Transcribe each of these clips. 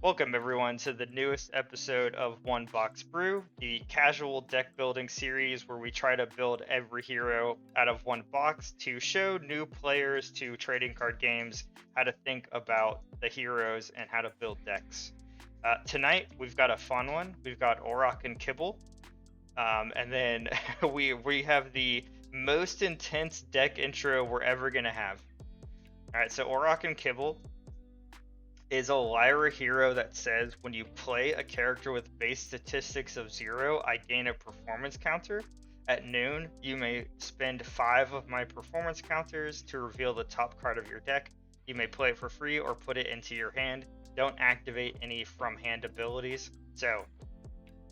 Welcome everyone to the newest episode of One Box Brew, the casual deck building series where we try to build every hero out of one box to show new players to trading card games how to think about the heroes and how to build decks. Tonight we've got a fun one. We've got Auraq Kibble, and then we have the most intense deck intro we're ever gonna have. All right, so Auraq Kibble is a Lyra hero that says when you play a character with base statistics of 0, I gain a performance counter. At noon, you may spend 5 of my performance counters to reveal the top card of your deck. You may play it for free or put it into your hand. Don't activate any from hand abilities. So,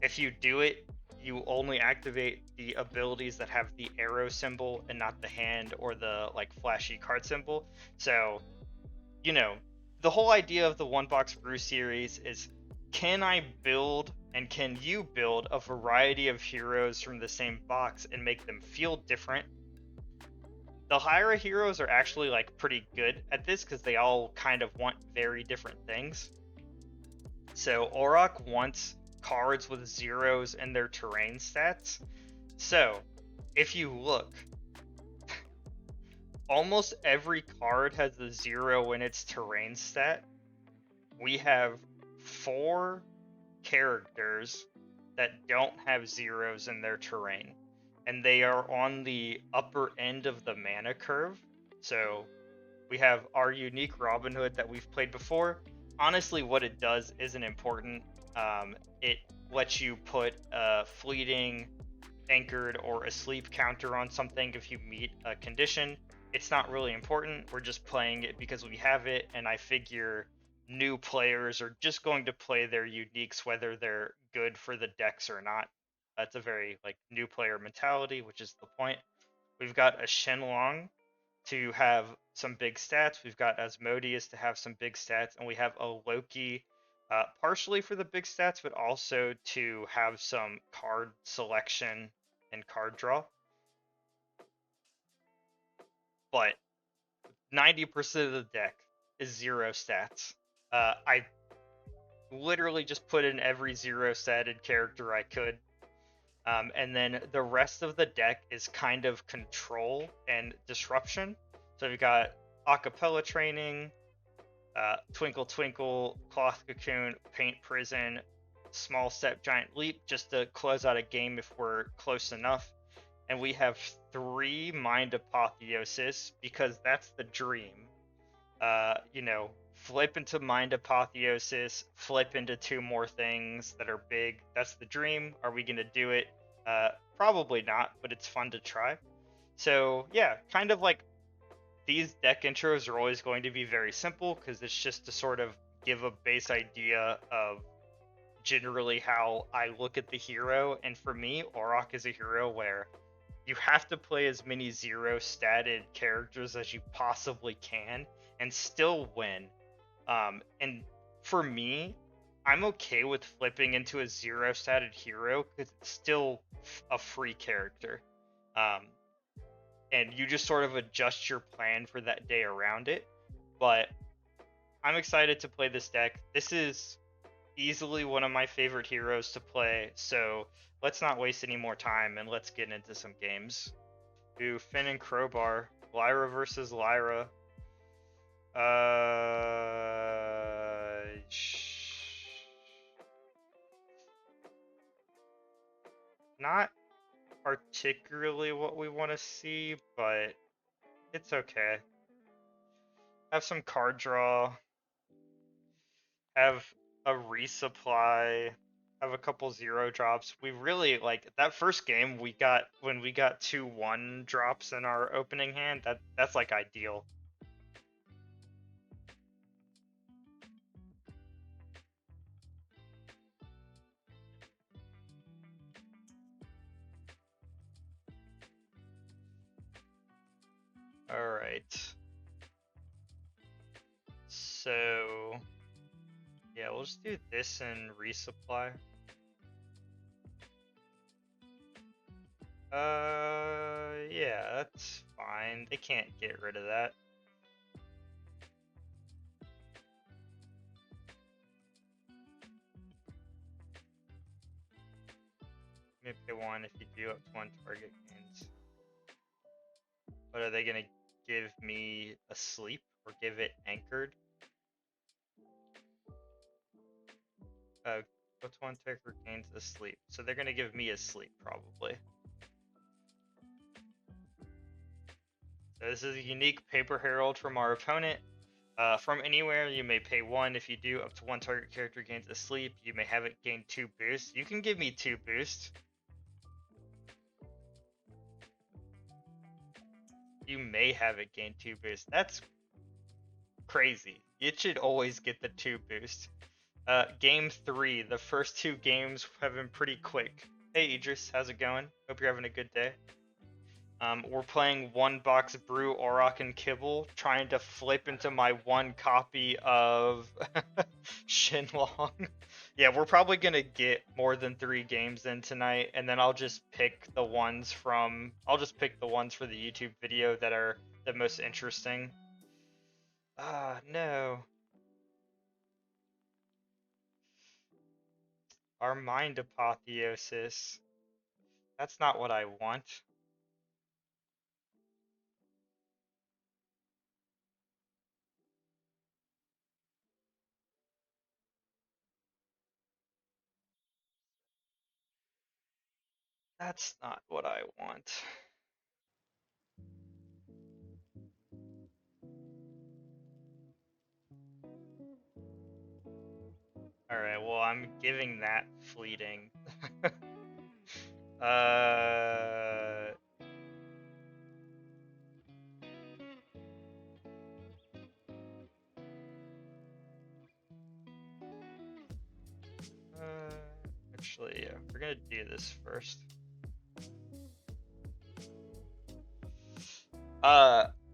if you do it, you only activate the abilities that have the arrow symbol and not the hand or the like flashy card symbol. So, you know, the whole idea of the One Box Brew series is, can I build and can you build a variety of heroes from the same box and make them feel different? The Lyra heroes are actually like pretty good at this because they all kind of want very different things. So Auraq wants cards with zeros in their terrain stats. So if you look, almost every card has a 0 in its terrain stat. We have 4 characters that don't have zeros in their terrain, and they are on the upper end of the mana curve. So we have our unique Robin Hood that we've played before. Honestly, what it does isn't important. It lets you put a fleeting, anchored, or asleep counter on something if you meet a condition. It's not really important. We're just playing it because we have it, and I figure new players are just going to play their uniques whether they're good for the decks or not. That's a very like new player mentality, which is the point. We've got a Shenlong to have some big stats. We've got Asmodeus to have some big stats, and we have a Loki partially for the big stats, but also to have some card selection and card draw. But 90% of the deck is 0 stats. I literally just put in every 0 statted character I could. And then the rest of the deck is kind of control and disruption. So we've got Acapella Training, Twinkle Twinkle, Cloth Cocoon, Paint Prison, Small Step, Giant Leap, just to close out a game if we're close enough. And we have 3 Mind Apotheosis because that's the dream. Flip into Mind Apotheosis, flip into 2 more things that are big. That's the dream. Are we going to do it? Probably not, but it's fun to try. So yeah, kind of like these deck intros are always going to be very simple because it's just to sort of give a base idea of generally how I look at the hero. And for me, Auraq is a hero where you have to play as many 0 statted characters as you possibly can and still win. And for me, I'm okay with flipping into a 0 statted hero because it's still a free character. And you just sort of adjust your plan for that day around it. But I'm excited to play this deck. This is easily one of my favorite heroes to play, so let's not waste any more time and let's get into some games. Do Fen Crowbar, Lyra versus Lyra. Not particularly what we want to see, but it's okay. Have some card draw. Have a resupply. Have a couple 0 drops. We really like that first game we got when we got 2 1 drops in our opening hand. That's like ideal. All right. So yeah, we'll just do this and resupply. Yeah, that's fine. They can't get rid of that. may pay 1 if you do up to 1 target gains. But are they gonna give me a sleep or give it anchored? What's 1 target gains a sleep? So they're gonna give me a sleep probably. So this is a unique paper herald from our opponent. From anywhere, you may pay 1. If you do, up to 1 target character gains a sleep. You may have it gain 2 boosts. You can give me 2 boosts. You may have it gain 2 boosts. That's crazy. It should always get the 2 boost. Game 3. The first 2 games have been pretty quick. Hey Idris, how's it going? Hope you're having a good day. We're playing One Box Brew Auraq Kibble, trying to flip into my 1 copy of Shenlong. Yeah, we're probably gonna get more than 3 games in tonight, and then I'll just pick the ones for the YouTube video that are the most interesting. Ah, no. Our mind apotheosis. That's not what I want. That's not what I want. Alright, well, I'm giving that fleeting. Actually, yeah, we're gonna do this first.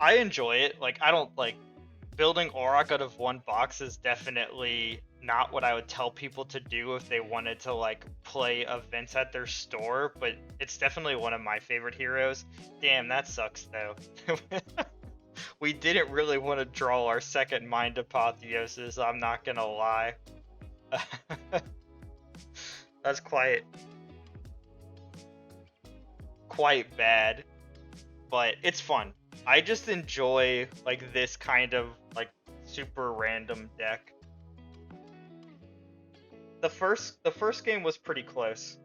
I enjoy it. Like, I don't like building Auraq out of 1 box is definitely not what I would tell people to do if they wanted to like play events at their store, but it's definitely one of my favorite heroes. Damn, that sucks though. We didn't really want to draw our second mind apotheosis, I'm not gonna lie. That's quite bad, but it's fun. I just enjoy like this kind of like super random deck. The first game was pretty close.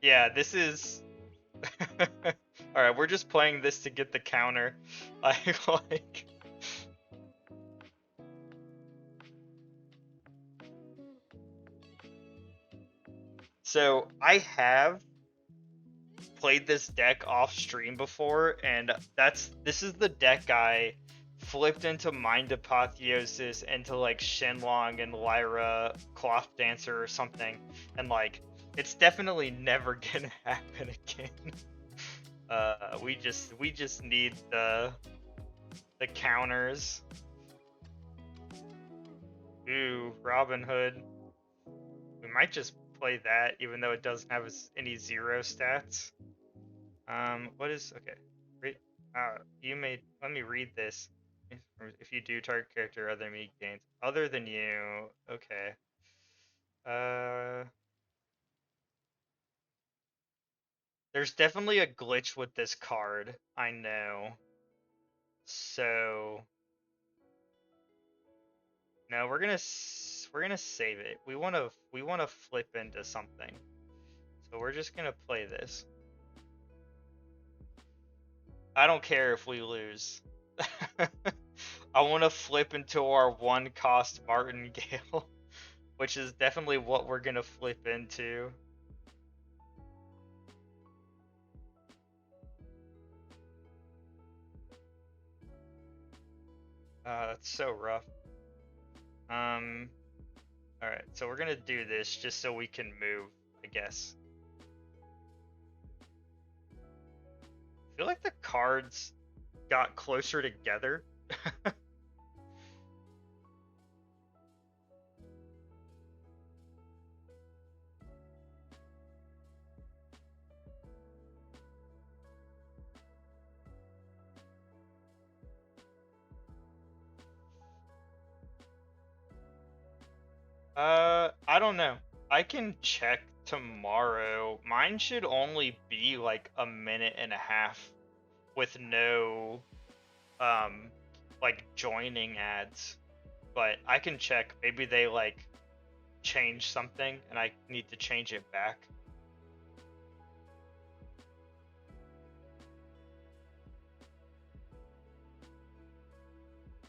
Yeah, this is Alright, we're just playing this to get the counter. I like So I have played this deck off stream before, and this is the deck I flipped into Mind Apotheosis into like Shenlong and Lyra Cloth Dancer or something, and like it's definitely never gonna happen again. We just need the counters. Ooh, Robin Hood. We might just play that, even though it doesn't have any 0 stats. What is okay? Read. Let me read this. If you do target character other than me gains other than you, okay. There's definitely a glitch with this card. I know. So no, we're gonna save it. We wanna flip into something. So we're just gonna play this. I don't care if we lose. I want to flip into our 1 cost Martingale, which is definitely what we're gonna flip into. That's so rough. Alright, so we're gonna do this just so we can move, I guess. I feel like the cards got closer together. I don't know. I can check tomorrow. Mine should only be like a minute and a half with no like joining ads. But I can check. Maybe they like change something and I need to change it back.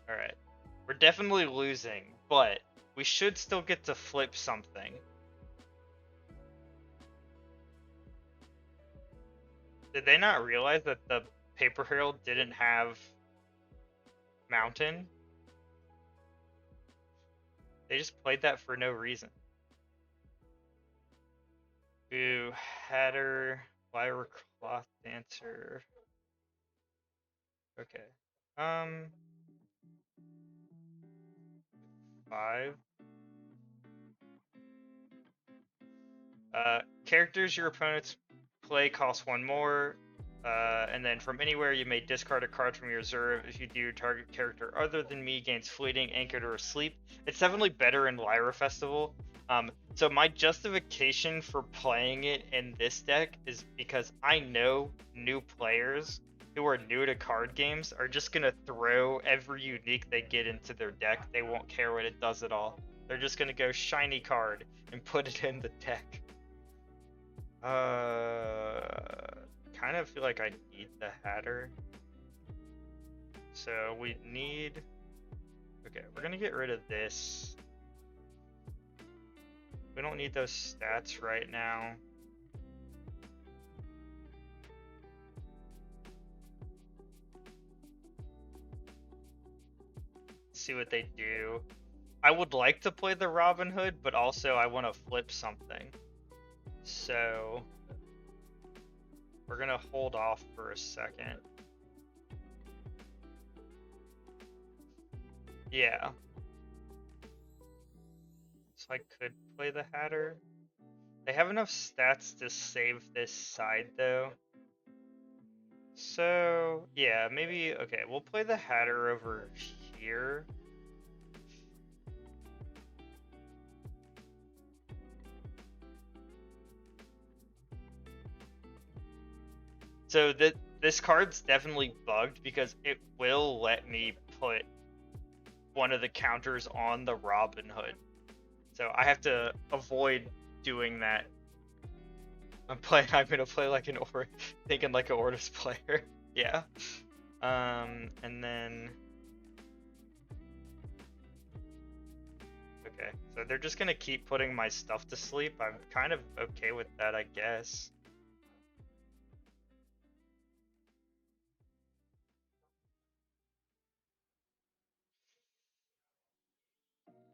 Alright. We're definitely losing, but we should still get to flip something. Did they not realize that the Paper Herald didn't have Mountain? They just played that for no reason. Ooh, Hatter, Lyra Cloth Dancer. Okay. 5. Characters your opponents play cost 1 more. And then from anywhere you may discard a card from your reserve. If you do, target character other than me gains fleeting, anchored, or asleep. It's definitely better in Lyra Festival. So my justification for playing it in this deck is because I know new players who are new to card games are just gonna throw every unique they get into their deck. They won't care what it does at all. They're just gonna go shiny card and put it in the deck. Kind of feel like I need the Hatter. So we need... Okay, we're gonna get rid of this. We don't need those stats right now. Let's see what they do. I would like to play the Robin Hood, but also I want to flip something. So we're gonna hold off for a second. Yeah. So I could play the Hatter. They have enough stats to save this side though. So yeah, maybe, okay, we'll play the Hatter over here. So this card's definitely bugged because it will let me put one of the counters on the Robin Hood. So I have to avoid doing that. I'm gonna play like an thinking like an Ordis player. Yeah. And then okay, so they're just gonna keep putting my stuff to sleep. I'm kind of okay with that, I guess.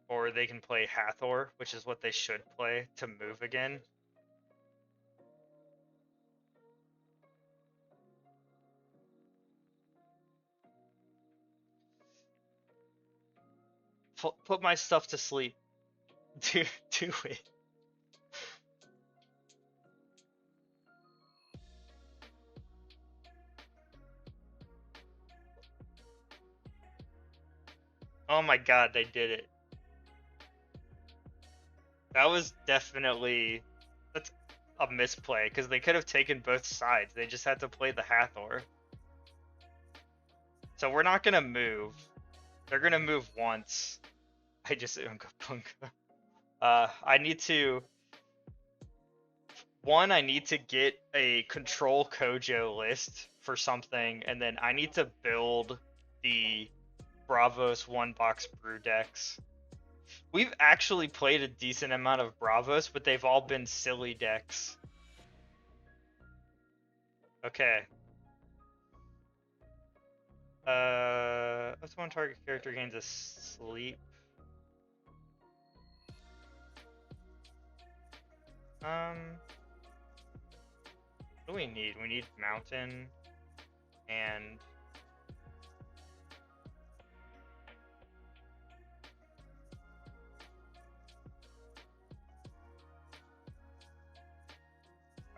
Or they can play Hathor, which is what they should play to move again. Put my stuff to sleep. Do it. Oh my god, they did it. That was definitely... That's a misplay, because they could have taken both sides. They just had to play the Hathor. So we're not gonna move. They're gonna move once. I just Unga Punga. I need to... One, I need to get a control Kojo list for something, and then I need to build the Bravos One Box Brew decks. We've actually played a decent amount of Bravos, but they've all been silly decks. Okay. What's one target character gains a sleep? What do we need? We need Mountain and...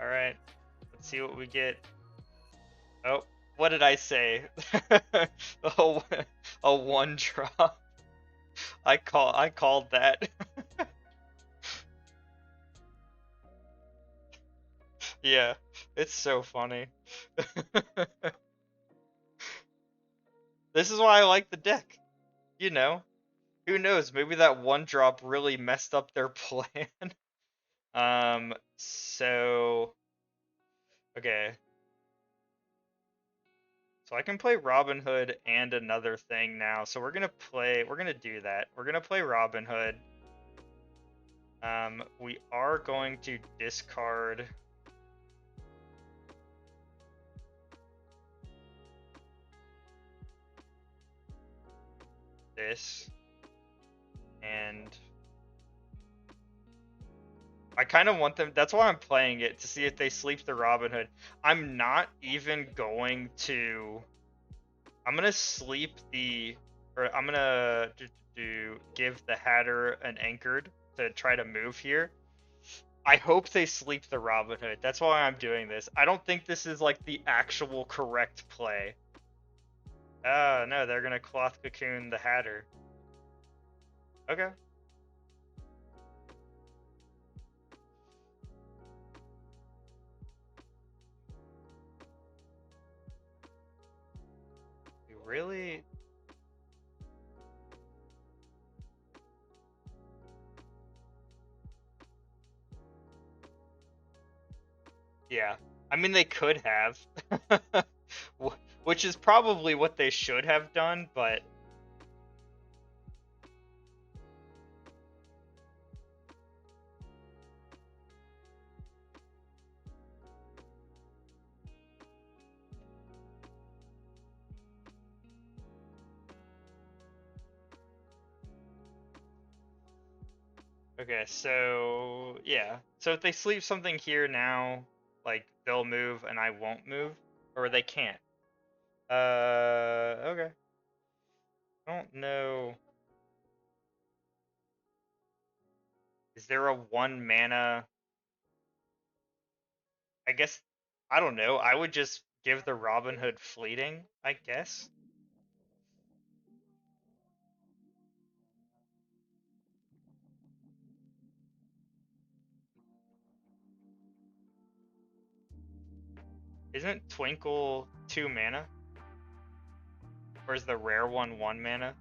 Alright, let's see what we get. Oh, what did I say? Oh, a 1-drop. I called that. Yeah, it's so funny. This is why I like the deck. You know, who knows? Maybe that one drop really messed up their plan. So okay. So I can play Robin Hood and another thing now. So we're gonna do that. We're gonna play Robin Hood. We are going to discard this, and I kind of want them. That's why I'm playing it, to see if they sleep the Robin Hood. I'm not even going to. I'm gonna sleep the, or I'm gonna give the Hatter an anchored to try to move here. I hope they sleep the Robin Hood. That's why I'm doing this. I don't think this is like the actual correct play. Oh no, they're gonna cloth cocoon the Hatter. Okay. You really? Yeah. I mean, they could have. Which is probably what they should have done, but okay, so yeah. So if they sleep something here now, like they'll move and I won't move, or they can't. Okay. I don't know. Is there a 1 mana? I guess I don't know. I would just give the Robin Hood fleeting, I guess. Isn't Twinkle 2 mana? Or is the rare one 1 mana?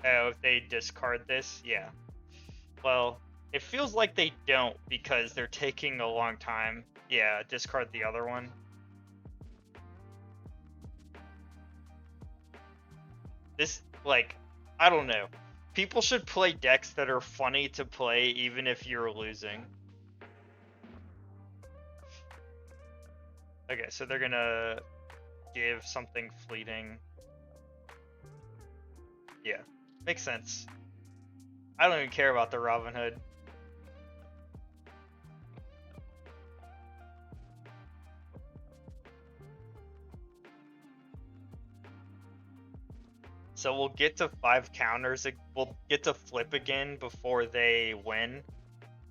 Oh, if they discard this, yeah. Well, it feels like they don't because they're taking a long time. Yeah, discard the other one. This, like, I don't know. People should play decks that are funny to play even if you're losing. Okay, so they're gonna give something fleeting. Yeah, makes sense. I don't even care about the Robin Hood. So we'll get to 5 counters. We'll get to flip again before they win.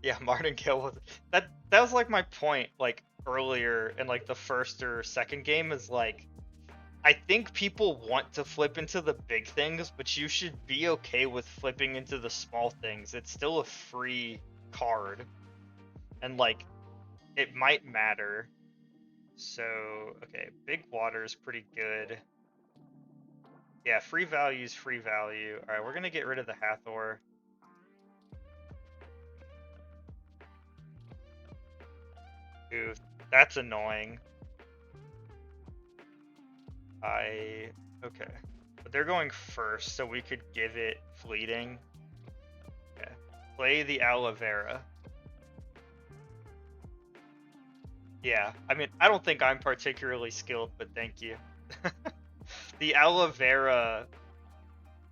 Yeah, Martingale was that was like my point like earlier in like the first or second game, is like I think people want to flip into the big things, but you should be okay with flipping into the small things. It's still a free card. And like it might matter. So, okay, big water is pretty good. Yeah, free value is free value. All right, we're going to get rid of the Hathor. Ooh, that's annoying. Okay. But they're going first, so we could give it fleeting. Okay. Play the aloe vera. Yeah, I mean, I don't think I'm particularly skilled, but thank you. The aloe vera,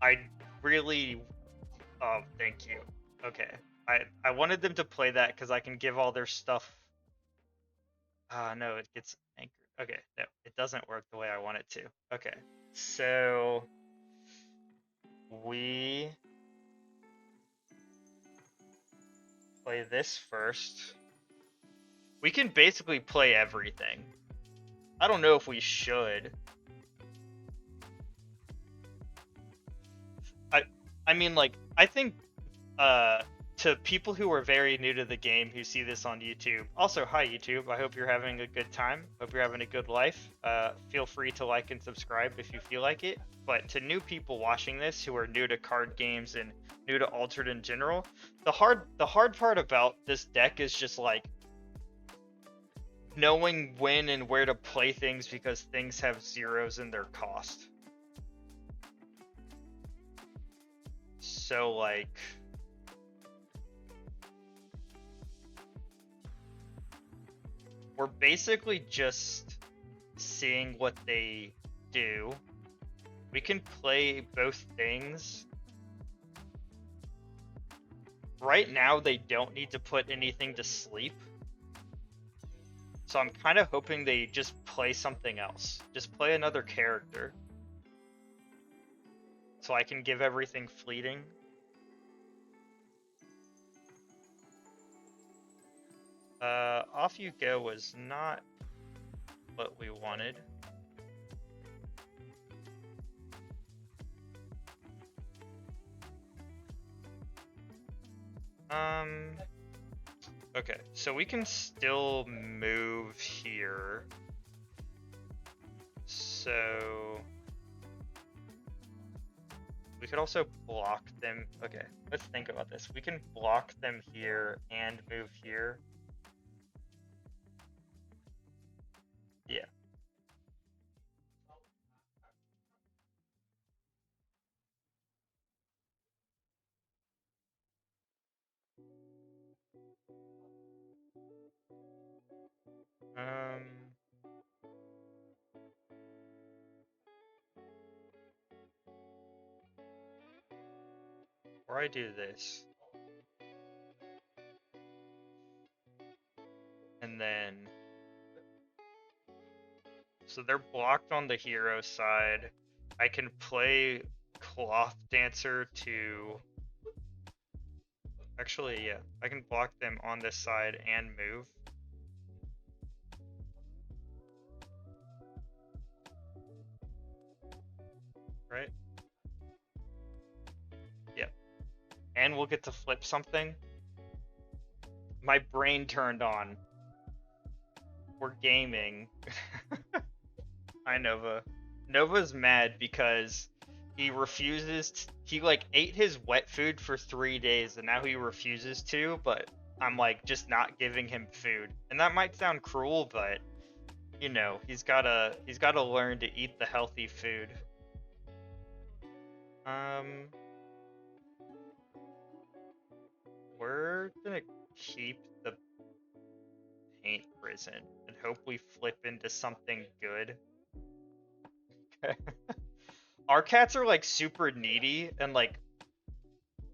I really... Oh, thank you. Okay. I wanted them to play that because I can give all their stuff... no, it gets anchored. Okay, no, it doesn't work the way I want it to. Okay, so... We... play this first. We can basically play everything. I don't know if we should. I mean, like, I think to people who are very new to the game who see this on YouTube, also, hi YouTube, I hope you're having a good time, hope you're having a good life. Feel free to like and subscribe if you feel like it. But to new people watching this who are new to card games and new to Altered in general, the hard part about this deck is just like knowing when and where to play things, because things have zeros in their cost. So like, we're basically just seeing what they do. We can play both things. Right now, they don't need to put anything to sleep. So I'm kind of hoping they just play something else. Just play another character. So I can give everything fleeting. Off You Go was not what we wanted. Okay, so we can still move here. So we could also block them. Okay, let's think about this. We can block them here and move here. Yeah. Or I do this. And then, so they're blocked on the hero side. I can play Cloth Dancer to, actually, yeah, I can block them on this side and move. Right? Yep. And we'll get to flip something. My brain turned on. We're gaming. Hi, Nova. Nova's mad because he refuses he like ate his wet food for 3 days and now he refuses to, but I'm like just not giving him food. And that might sound cruel, but you know, he's gotta learn to eat the healthy food. We're gonna keep the paint prison and hope we flip into something good. Our cats are like super needy and like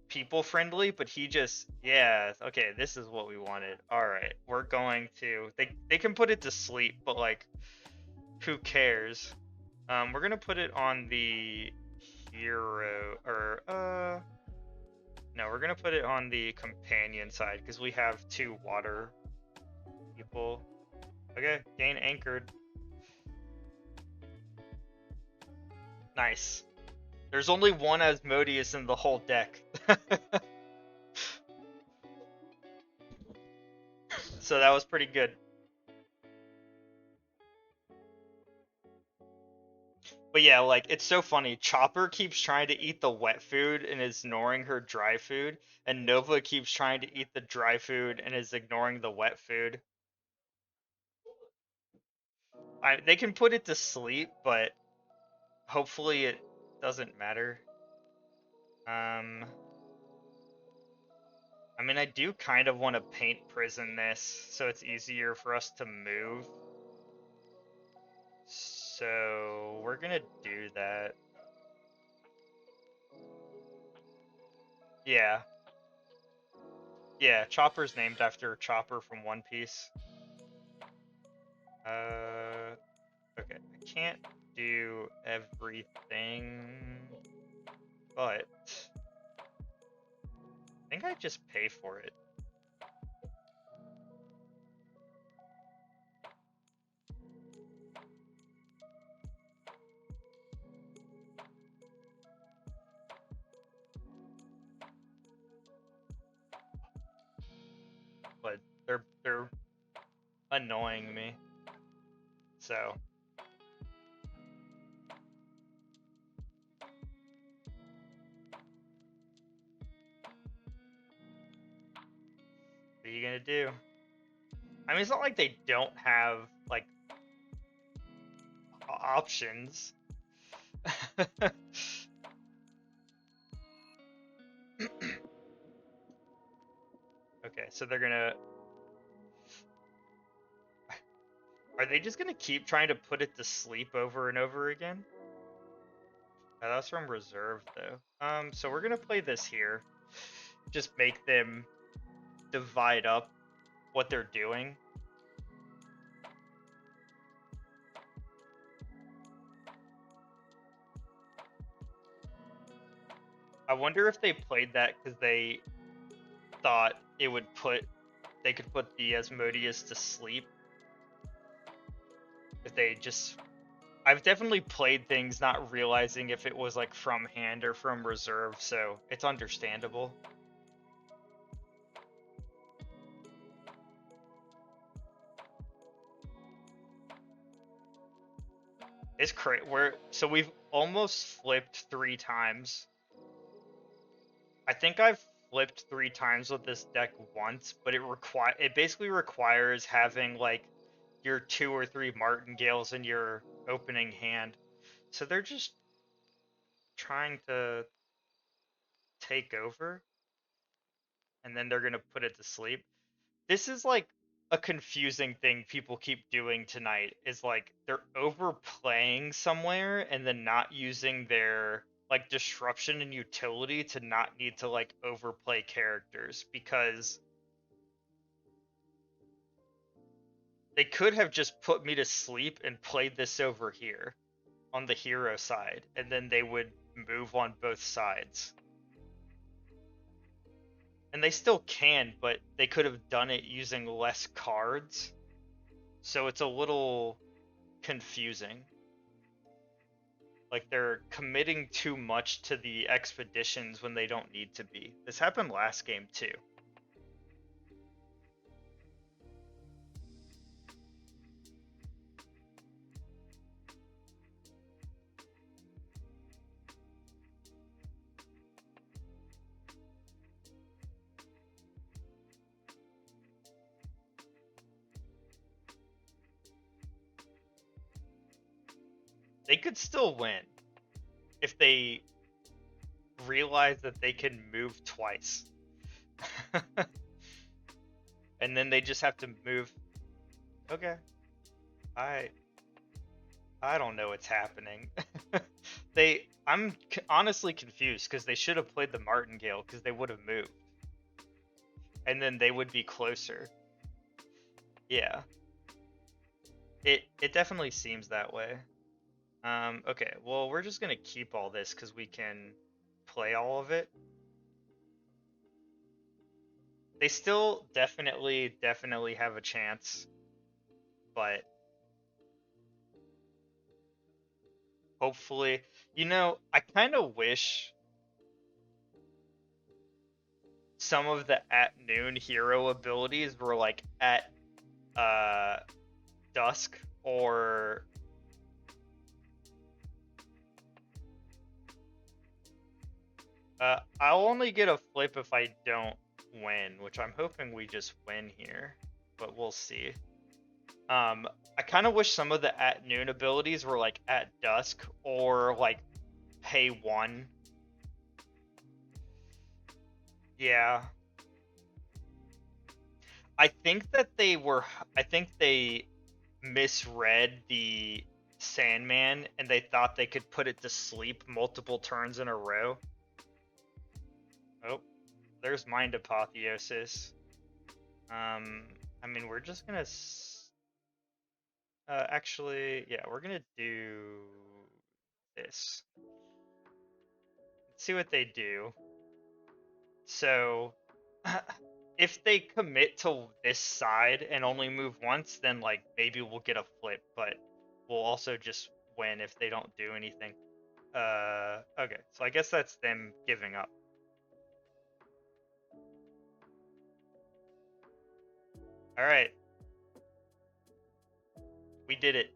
people friendly, but he just, yeah, okay, this is what we wanted. All right, we're going to, they can put it to sleep, but like, who cares? We're gonna put it on the hero, or no, we're gonna put it on the companion side because we have 2 water people. Okay, gain anchored. Nice. There's only one Asmodeus in the whole deck. So that was pretty good. But yeah, like, it's so funny. Chopper keeps trying to eat the wet food and is ignoring her dry food, and Nova keeps trying to eat the dry food and is ignoring the wet food. They can put it to sleep, but hopefully it doesn't matter. I mean, I do kind of want to paint prison this so it's easier for us to move. So we're gonna do that. Yeah. Yeah, Chopper's named after Chopper from One Piece. Okay, I can't do everything, but I think I just pay for it. annoying me. So. What are you gonna do? I mean, it's not like they don't have, like, options. Okay, so they're gonna... Are they just gonna keep trying to put it to sleep over and over again? Oh, that's from reserve, though. So we're gonna play this here. Just make them divide up what they're doing. I wonder if they played that because they thought it would they could put the Asmodeus to sleep. If they just... I've definitely played things not realizing if it was like from hand or from reserve, so it's understandable. It's crazy. So we've almost flipped 3 times. I think I've flipped 3 times with this deck once, but it basically requires having like your 2 or 3 martingales in your opening hand. So they're just trying to take over, and then they're gonna put it to sleep. This is like a confusing thing people keep doing tonight, is like they're overplaying somewhere and then not using their like disruption and utility to not need to like overplay characters, because they could have just put me to sleep and played this over here on the hero side, and then they would move on both sides. And they still can, but they could have done it using less cards. So it's a little confusing. Like they're committing too much to the expeditions when they don't need to be. This happened last game too. They could still win if they realize that they can move twice. And then they just have to move. Okay. I don't know what's happening. I'm honestly confused, because they should have played the martingale, because they would have moved. And then they would be closer. Yeah. It definitely seems that way. Okay, well, we're just gonna keep all this because we can play all of it. They still definitely have a chance, but hopefully, I kind of wish some of the at noon hero abilities were like at dusk, or I'll only get a flip if I don't win, which I'm hoping we just win here, but we'll see. I kind of wish some of the at noon abilities were like at dusk, or like pay 1. Yeah. I think they misread the Sandman, and they thought they could put it to sleep multiple turns in a row. Oh, there's Mind Apotheosis. I mean, we're just gonna... actually, yeah, we're gonna do this. Let's see what they do. So, if they commit to this side and only move once, then like maybe we'll get a flip, but we'll also just win if they don't do anything. Okay, so I guess that's them giving up. All right. We did it.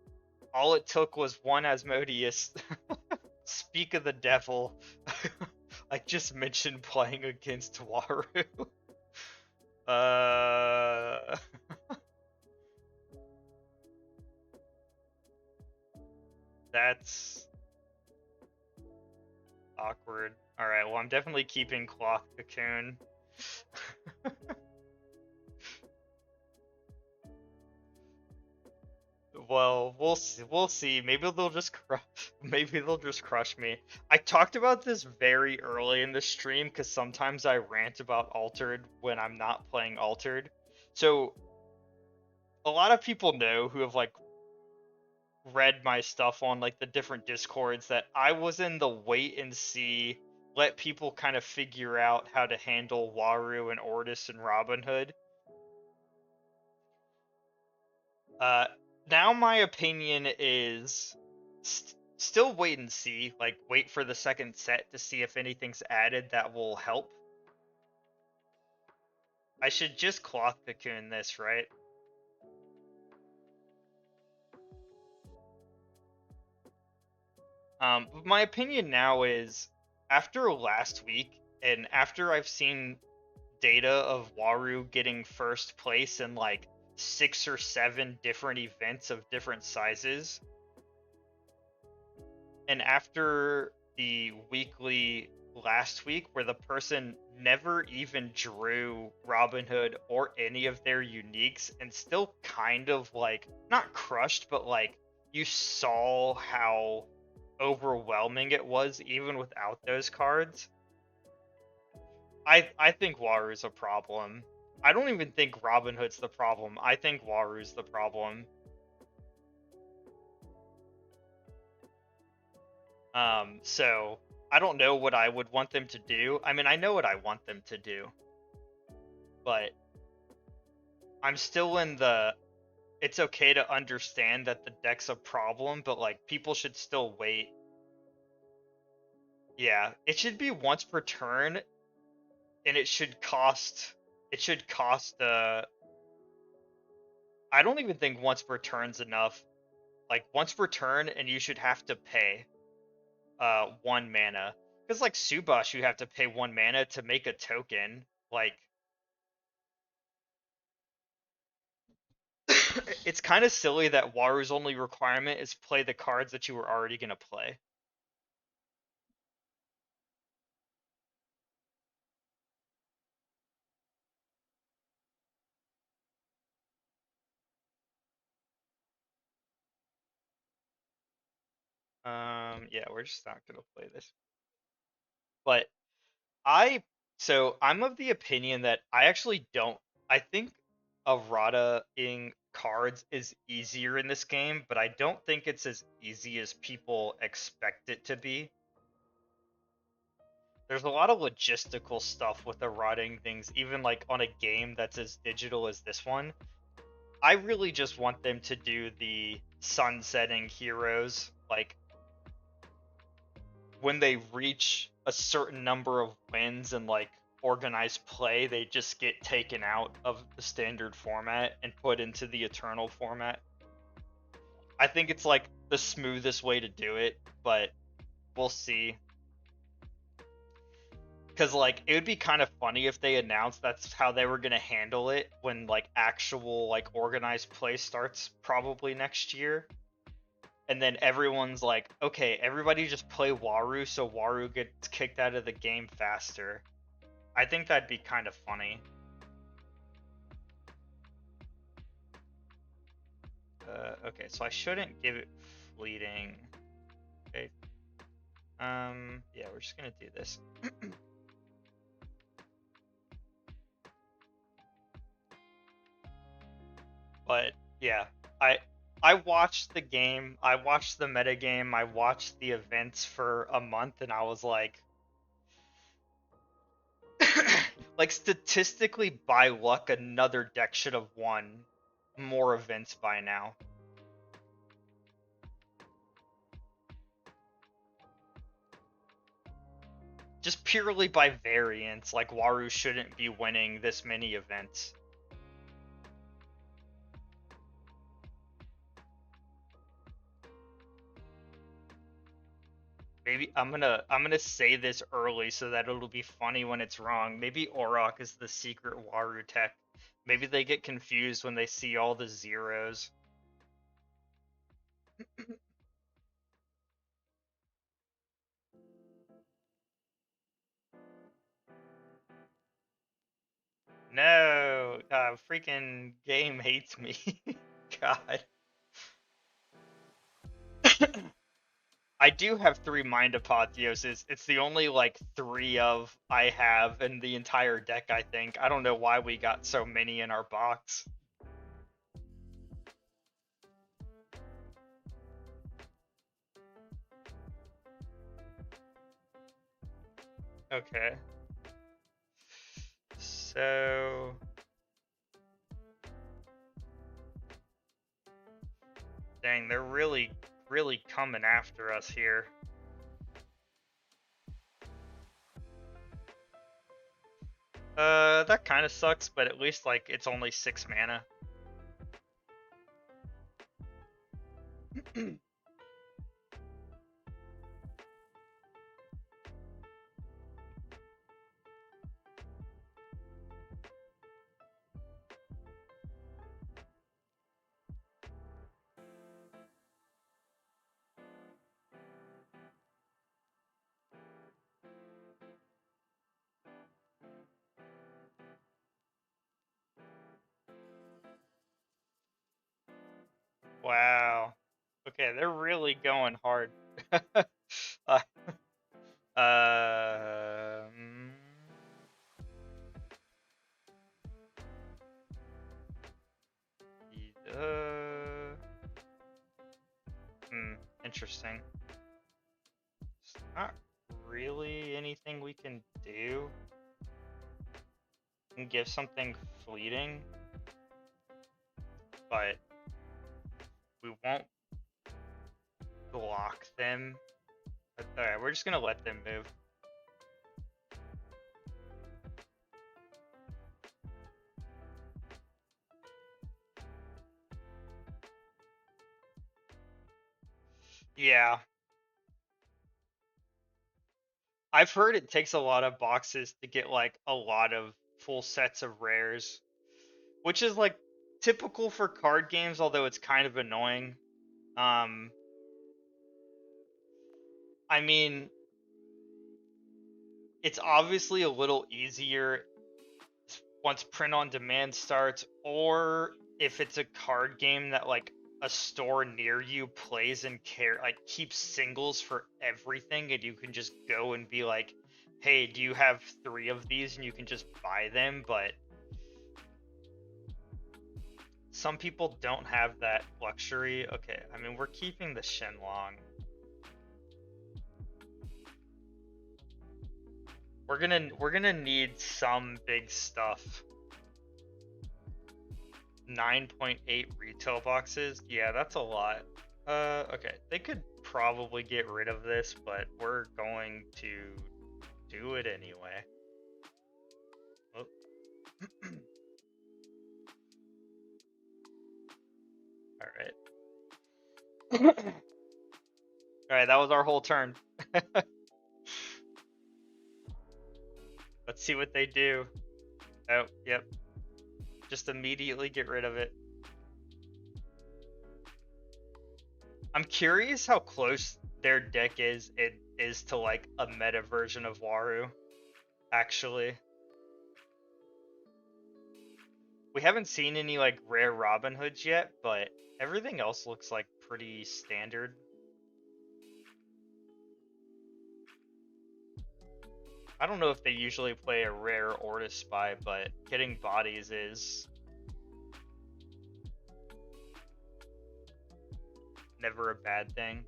All it took was one Asmodeus. Speak of the devil. I just mentioned playing against Waru. That's awkward. Alright, well, I'm definitely keeping Cloth Cocoon. Well, we'll see. Maybe they'll just crush me. I talked about this very early in the stream because sometimes I rant about Altered when I'm not playing Altered. So a lot of people know who have like read my stuff on like the different discords that I was in the wait and see, let people kind of figure out how to handle Waru and Ordis and Robin Hood. Now my opinion is still wait and see, like wait for the second set to see if anything's added that will help. I should just Cloth Cocoon this, right? My opinion now is, after last week, and after I've seen data of Waru getting first place in like 6 or 7 different events of different sizes, and after the weekly last week where the person never even drew Robin Hood or any of their uniques and still kind of like, not crushed, but like you saw how overwhelming it was even without those cards. I think Waru's a problem. I don't even think Robin Hood's the problem. I think Waru's the problem. So I don't know what I would want them to do. I mean, I know what I want them to do, but I'm still in the, it's okay to understand that the deck's a problem, but like people should still wait. Yeah, it should be once per turn, and it should cost I don't even think once per turn's enough. Like once per turn, and you should have to pay 1 mana. Because like Subash, you have to pay 1 mana to make a token. Like it's kind of silly that Waru's only requirement is play the cards that you were already gonna play. Yeah, we're just not gonna play this. But I'm of the opinion that I actually don't. I think errata-ing cards is easier in this game, but I don't think it's as easy as people expect it to be. There's a lot of logistical stuff with errata-ing things, even like on a game that's as digital as this one. I really just want them to do the sunsetting heroes, like when they reach a certain number of wins and like organized play, they just get taken out of the standard format and put into the eternal format. I think it's like the smoothest way to do it, but we'll see. Because like it would be kind of funny if they announced that's how they were gonna handle it when like actual like organized play starts probably next year. And then everyone's like, okay, everybody just play Waru so Waru gets kicked out of the game faster. I think that'd be kind of funny. Okay, so I shouldn't give it fleeting. Okay. Yeah, we're just gonna do this. But yeah, I watched the game, I watched the metagame, I watched the events for a month, and I was like, like statistically by luck, another deck should have won more events by now. Just purely by variance, like Waru shouldn't be winning this many events. Maybe I'm gonna say this early so that it'll be funny when it's wrong. Maybe Auraq is the secret Waru tech. Maybe they get confused when they see all the zeros. No, freaking game hates me. God. I do have 3 Mind Apotheoses. It's the only like 3 of I have in the entire deck, I think. I don't know why we got so many in our box. Okay. So dang, they're really coming after us here. That kind of sucks, but at least like it's only 6 mana. Wow. Okay, they're really going hard. uh, um, uh, interesting. It's not really anything we can do. We can give something fleeting, but we won't block them. Alright, we're just gonna let them move. Yeah. I've heard it takes a lot of boxes to get like a lot of full sets of rares, which is like typical for card games, although it's kind of annoying. Um, I mean, it's obviously a little easier once print on demand starts, or if it's a card game that like a store near you plays and keeps singles for everything, and you can just go and be like, hey, do you have 3 of these, and you can just buy them. But some people don't have that luxury. Okay, I mean, we're keeping the Shenlong. We're gonna need some big stuff. 9.8 retail boxes. Yeah, that's a lot. Okay. They could probably get rid of this, but we're going to do it anyway. Oh. Alright. Alright, that was our whole turn. Let's see what they do. Oh, yep. Just immediately get rid of it. I'm curious how close their deck is to like a meta version of Waru, actually. We haven't seen any like rare Robin Hoods yet, but everything else looks like pretty standard. I don't know if they usually play a rare Ordis spy, but getting bodies is never a bad thing.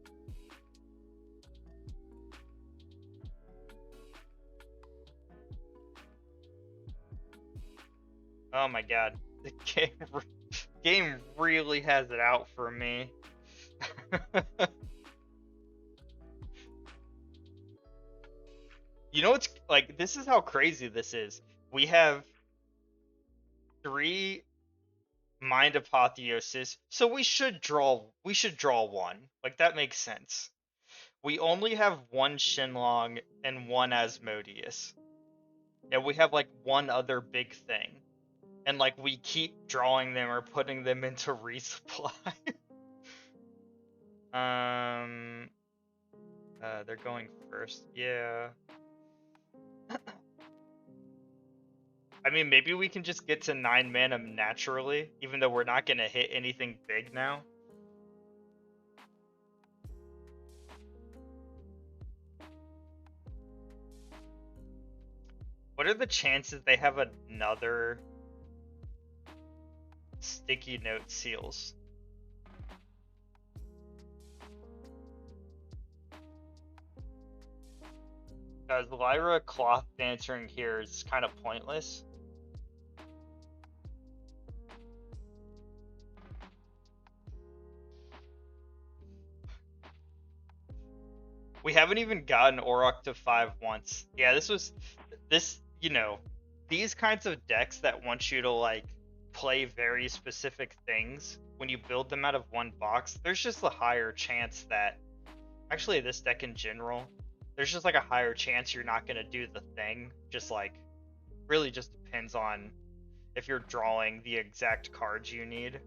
Oh my god, the game really has it out for me. You know what's like, this is how crazy this is. We have 3 Mind Apotheosis, so we should draw 1. Like that makes sense. We only have one Shenlong and one Asmodeus. And we have like one other big thing. And like we keep drawing them or putting them into resupply. They're going first. Yeah. I mean, maybe we can just get to 9 mana naturally, even though we're not gonna hit anything big now. What are the chances they have another sticky note seals? Because Lyra cloth dancing here is kind of pointless. We haven't even gotten Auraq to 5 once. Yeah, you know, these kinds of decks that want you to like play very specific things, when you build them out of one box, there's just a higher chance that, actually this deck in general, there's just like a higher chance you're not gonna do the thing. Just like, really just depends on if you're drawing the exact cards you need.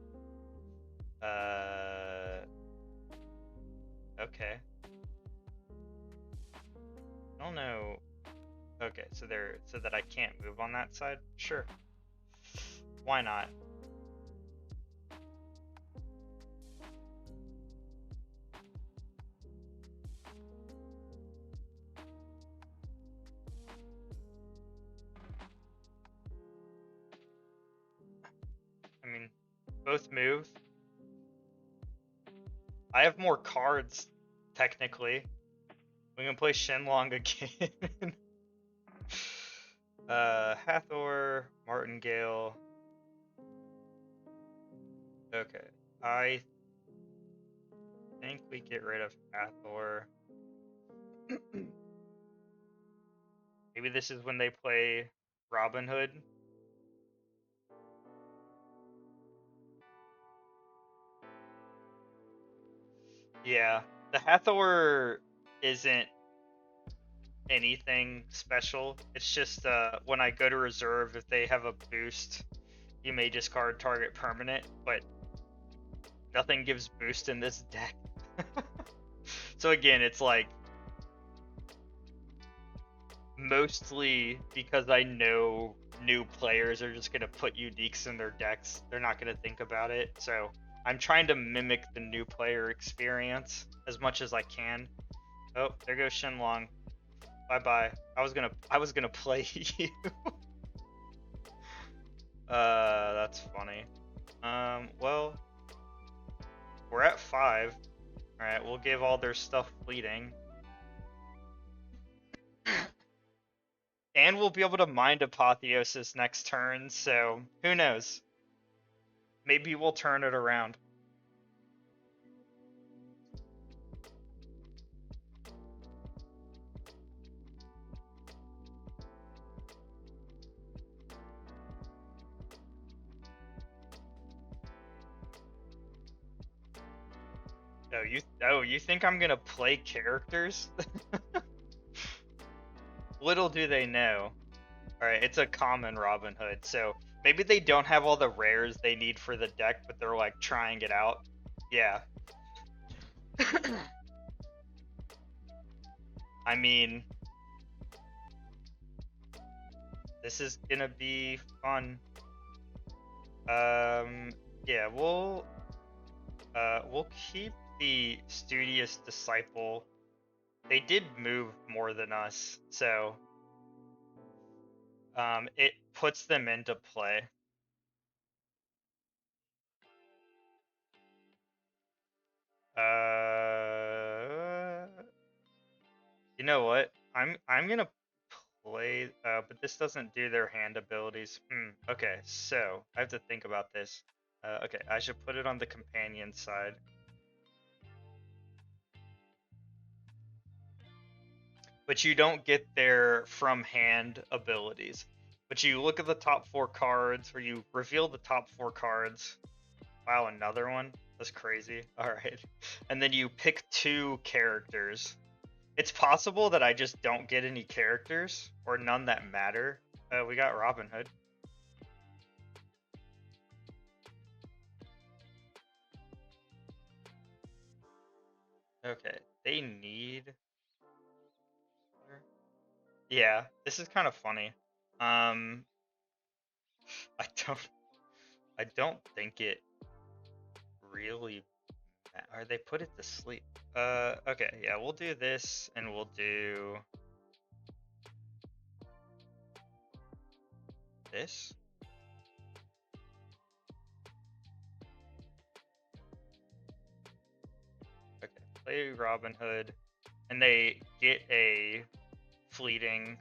Okay. I don't know. Okay, so that I can't move on that side? Sure. Why not? I mean, both move. I have more cards, technically. We can play Shenlong again. Hathor, Martingale. Okay, I think we get rid of Hathor. Maybe this is when they play Robin Hood. Yeah, the Hathor isn't anything special. It's just when I go to reserve, if they have a boost, you may discard target permanent, but nothing gives boost in this deck. So again, it's like mostly because I know new players are just gonna put uniques in their decks. They're not gonna think about it. So I'm trying to mimic the new player experience as much as I can. Oh, there goes Shenlong. Bye bye. I was gonna play you. That's funny. Well, we're at 5. Alright, we'll give all their stuff fleeting. And we'll be able to Mind Apotheosis next turn, so who knows? Maybe we'll turn it around. You think I'm gonna play characters? Little do they know. Alright, it's a common Robin Hood, so maybe they don't have all the rares they need for the deck, but they're like trying it out. Yeah. I mean, this is gonna be fun. Yeah, we'll keep the Studious Disciple. They did move more than us, so it puts them into play. You know what? I'm gonna play, but this doesn't do their hand abilities. Okay, so I have to think about this. Okay, I should put it on the companion side. But you don't get their from hand abilities. But you look at the top 4 cards, or you reveal the top 4 cards. Wow, another one? That's crazy. Alright. And then you pick 2 characters. It's possible that I just don't get any characters, or none that matter. We got Robin Hood. Okay, they need... Yeah, this is kind of funny. I don't... I don't think it really... Or they put it to sleep. Okay, yeah, we'll do this, and we'll do... this? Okay, play Robin Hood, and they get a fleeting...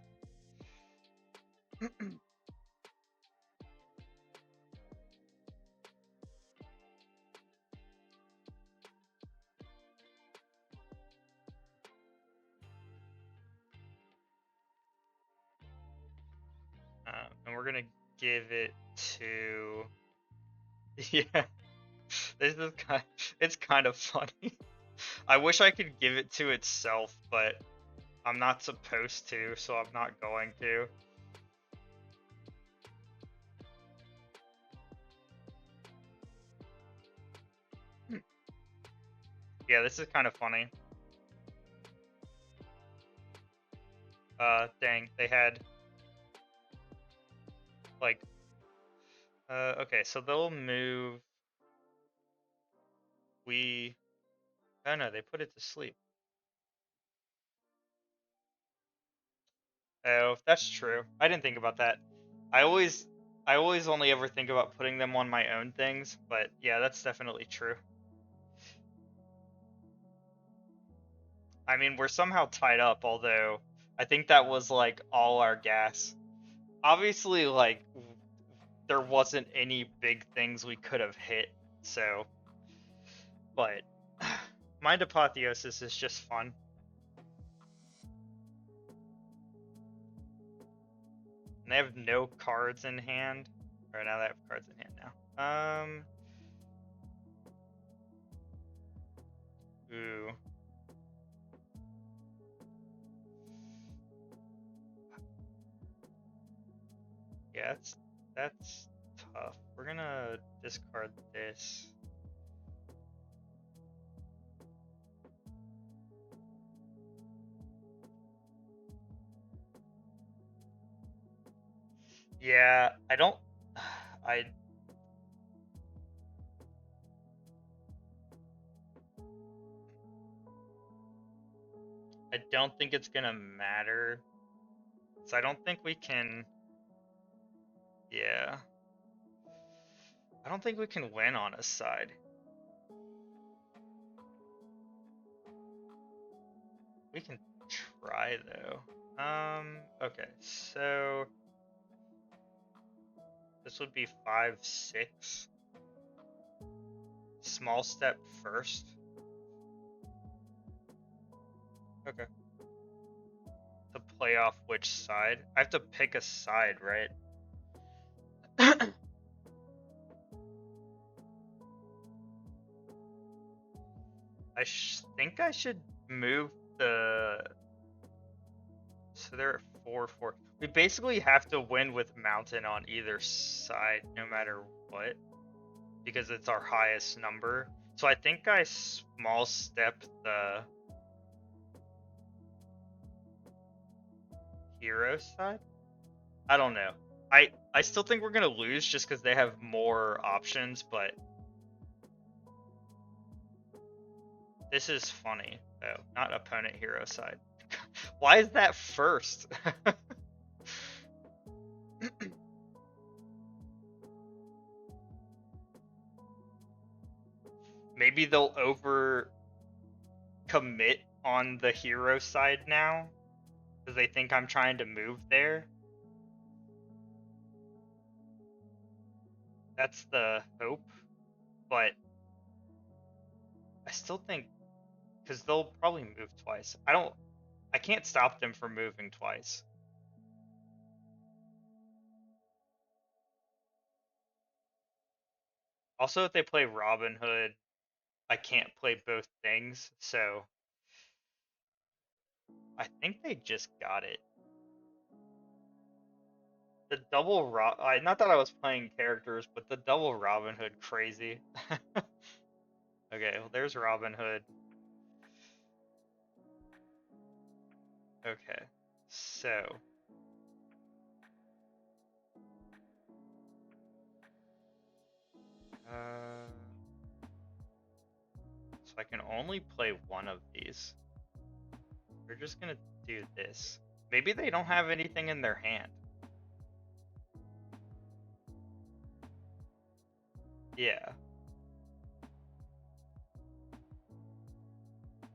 and we're gonna give it to... Yeah, this is it's kind of funny. I wish I could give it to itself, but I'm not supposed to, so I'm not going to. Yeah, this is kind of funny. Dang, they had... like... okay, so they'll move... Oh no, they put it to sleep. Oh, that's true. I didn't think about that. I always only ever think about putting them on my own things, but yeah, that's definitely true. I mean, we're somehow tied up, although I think that was like all our gas. Obviously, like, there wasn't any big things we could have hit, so... But Mind Apotheosis is just fun. And they have no cards in hand. Or now they have cards in hand now. Ooh. Yeah, that's tough. We're gonna discard this. Yeah, I don't... I don't think it's gonna matter. So I don't think we can... Yeah. I don't think we can win on a side. We can try, though. Okay, so... This would be 5-6. Small step first. Okay. To play off which side? I have to pick a side, right? I think I should move the... So they're at 4-4. We basically have to win with Mountain on either side, no matter what, because it's our highest number. So I think I small step the hero side? I don't know. I still think we're gonna lose just because they have more options, but this is funny. Oh, not opponent hero side. Why is that first? Maybe they'll over commit on the hero side now because they think I'm trying to move there. That's the hope, but I still think, because they'll probably move twice. I can't stop them from moving twice. Also, if they play Robin Hood, I can't play both things, so I think they just got it. The double not that I was playing characters, but the double Robin Hood crazy. Okay, well, there's Robin Hood. Okay, so so I can only play one of these. We're just gonna do this. Maybe they don't have anything in their hand. Yeah.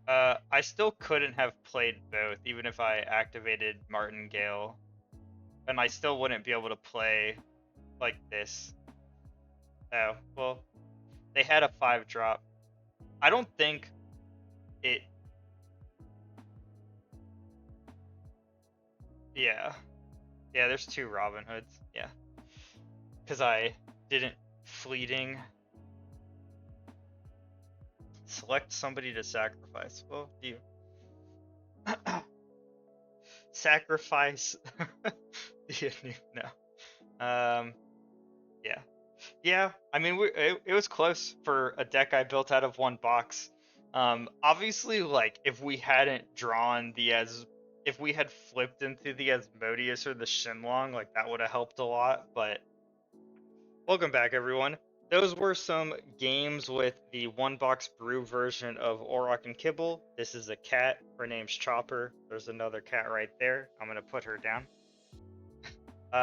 I still couldn't have played both, even if I activated Martingale. And I still wouldn't be able to play like this. Oh, well, they had a 5-drop. I don't think it... Yeah. Yeah, there's 2 Robin Hoods. Yeah. Because I didn't fleeting select somebody to sacrifice. Well, you sacrifice. No. Yeah. I mean, it was close for a deck I built out of one box. Obviously, like if we hadn't drawn if we had flipped into the Asmodeus or the Shenlong, like that would have helped a lot. But welcome back, everyone. Those were some games with the One Box Brew version of Auraq and Kibble. This is a cat. Her name's Chopper. There's another cat right there. I'm going to put her down.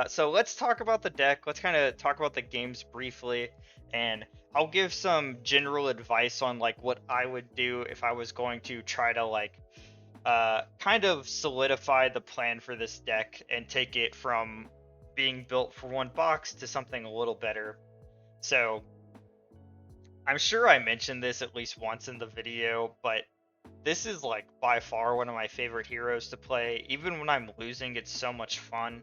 So let's talk about the deck. Let's kind of talk about the games briefly. And I'll give some general advice on like what I would do if I was going to try to like kind of solidify the plan for this deck and take it from being built for one box to something a little better. So I'm sure I mentioned this at least once in the video, but this is like by far one of my favorite heroes to play. Even when I'm losing, it's so much fun.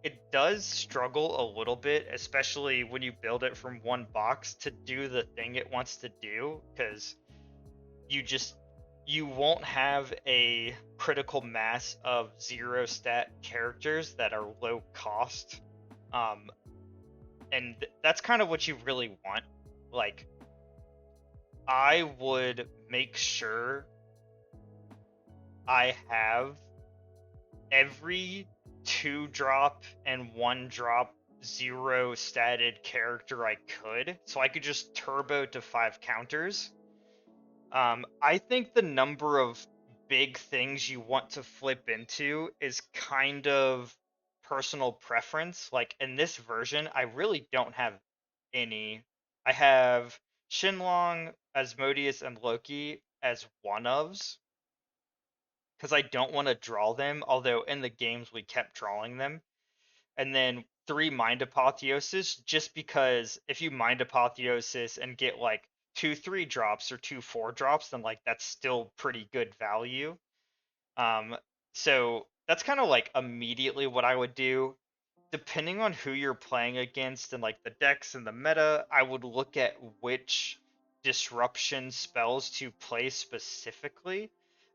It does struggle a little bit, especially when you build it from one box to do the thing it wants to do, because you won't have a critical mass of 0 stat characters that are low cost. And that's kind of what you really want. Like, I would make sure I have every 2-drop and 1-drop 0 statted character I could, so I could just turbo to 5 counters. I think the number of big things you want to flip into is kind of personal preference. Like in this version, I really don't have any. I have Shenlong, Asmodeus, and Loki as one-ofs, because I don't want to draw them, although in the games we kept drawing them. And then 3 Mind Apotheosis, just because if you Mind Apotheosis and get like 2 3-drops or 2 4-drops, then like that's still pretty good value. So that's kind of like immediately what I would do. Depending on who you're playing against and like the decks and the meta, I would look at which disruption spells to play specifically.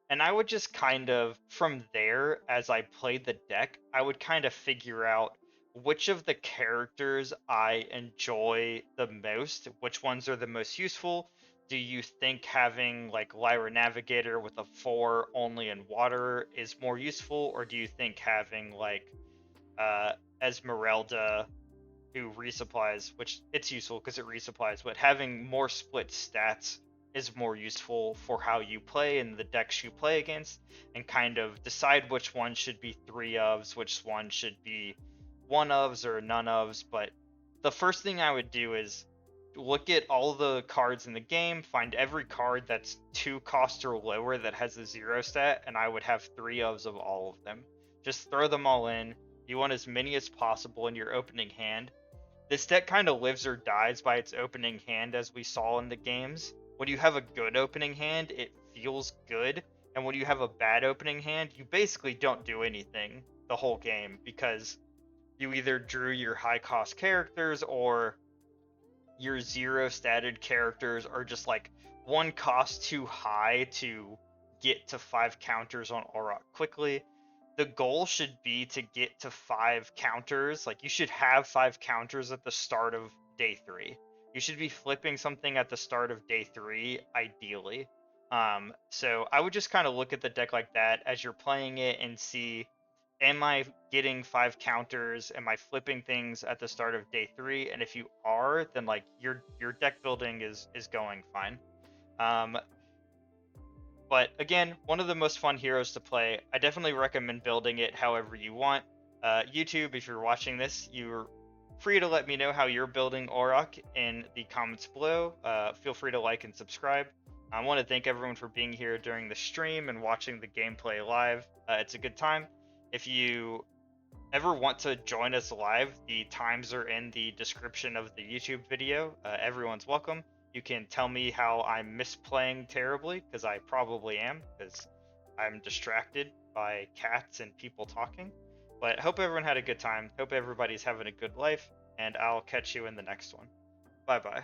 And I would just kind of, from there, as I played the deck, I would kind of figure out which of the characters I enjoy the most, which ones are the most useful. Do you think having like Lyra Navigator with a 4 only in water is more useful, or do you think having like Esmeralda who resupplies, which it's useful because it resupplies, but having more split stats is more useful for how you play and the decks you play against, and kind of decide which one should be 3-ofs, which one should be 1-ofs or none-ofs. But the first thing I would do is look at all the cards in the game, find every card that's 2 cost or lower that has a 0 stat, and I would have 3-ofs of all of them. Just throw them all in. You want as many as possible in your opening hand. This deck kind of lives or dies by its opening hand, as we saw in the games. When you have a good opening hand, it feels good. And when you have a bad opening hand, you basically don't do anything the whole game, because you either drew your high cost characters or your 0 statted characters are just like 1 cost too high to get to 5 counters on Auraq quickly. The goal should be to get to 5 counters. Like, you should have 5 counters at the start of day 3. You should be flipping something at the start of day 3, ideally. So I would just kind of look at the deck like that as you're playing it and see, am I getting 5 counters? Am I flipping things at the start of day 3? And if you are, then like your deck building is going fine. But again, one of the most fun heroes to play. I definitely recommend building it however you want. YouTube, if you're watching this, you're free to let me know how you're building Auraq in the comments below. Feel free to like and subscribe. I want to thank everyone for being here during the stream and watching the gameplay live. It's a good time. If you ever want to join us live, the times are in the description of the YouTube video. Everyone's welcome. You can tell me how I'm misplaying terribly, because I probably am, because I'm distracted by cats and people talking. But hope everyone had a good time. Hope everybody's having a good life, and I'll catch you in the next one. Bye bye.